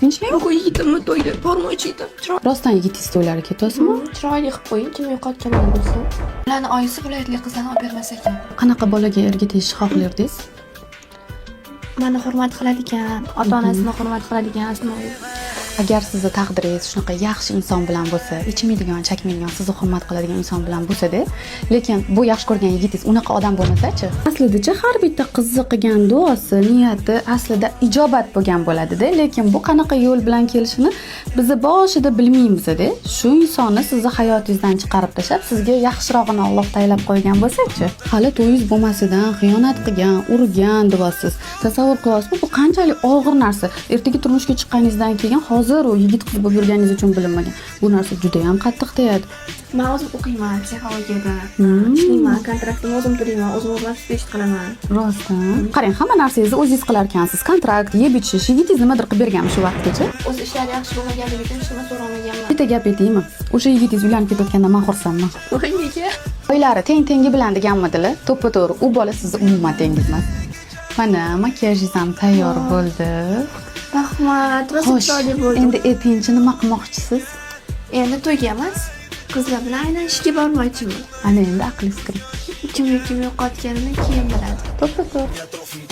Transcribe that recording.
Tinchlik? Bugun yigitimni to'yda bormoqchi edim. Rostdan yigitingiz to'ylari ketyapsizmi? Chiroyli qilib qo'ying, kim yo'qotgan bo'lsa. Ularni oyisi viloyatli qizlarni olib bermas ekan. Qanaqa bolaga ergitishni xohlardingiz? Meni hurmat qiladigan, ota-onasini hurmat qiladigan asnoviy. Agar sizni taqdiringiz shunaqa yaxshi inson bilan bo'lsa, ichmaydigan, chakmaydigan, sizni hurmat qiladigan inson bilan bo'lsa-da, lekin bu yaxshi ko'rgan yigitingiz unaqa odam bo'lmasa-chi? Aslida har bitta qizni qilgan duosi, niyati aslida ijobat bo'lgan bo'ladi-da, lekin bu qanaqa yo'l bilan kelishini biz boshida bilmaymiz-da. Shu insonni sizni hayotingizdan chiqarib tashlab, sizga yaxshirog'ini Alloh tayinlab qo'ygan bo'lsa-chi? Hali to'yingiz bo'lmasidan xiyonat qilgan, urgan deyapsiz. Tasavvur qilyapsizmi? Bu qanchalik og'ir narsa. Ertaga turmushga chiqqaningizdan keyin hozir u yigit qiz bo'lib yurganingiz uchun bilinmagan. Bu narsa juda ham qattiq tegadi. Men o'zim o'qiyman psixologiyada. Ishlayman, kontraktimni o'zim to'layman, o'zim o'rgatib ish qilaman. Rostdan. Qarang, hamma narsangizni o'zingiz qilar ekansiz. Kontrakt, yeb ichish, yigitingiz nimadir qilib berganmi shu vaqtgacha? O'z ishlari yaxshi bo'lmaganligi uchun shuni so'ramaganman. Bitta gap aytaymi? O'sha yigitingiz uylanib ketayotganda men xursandman. Nega? Oylari teng-tengi bilan deganmidilar. To'ppa-to'g'ri, u bola sizni umuman tengiz emas. Mana makiyajingiz ham tayyor bo'ldi. Rahmat, rosa chiroyli bo'ldi. Endi aytingchi, nima qilmoqchisiz? Endi to'yga emas, qizlar bilan aylanishga bormoqchiman. Ana endi aqlingiz kirib. Kim yo'qotganini keyin biladi. To'ppa-to'g'ri.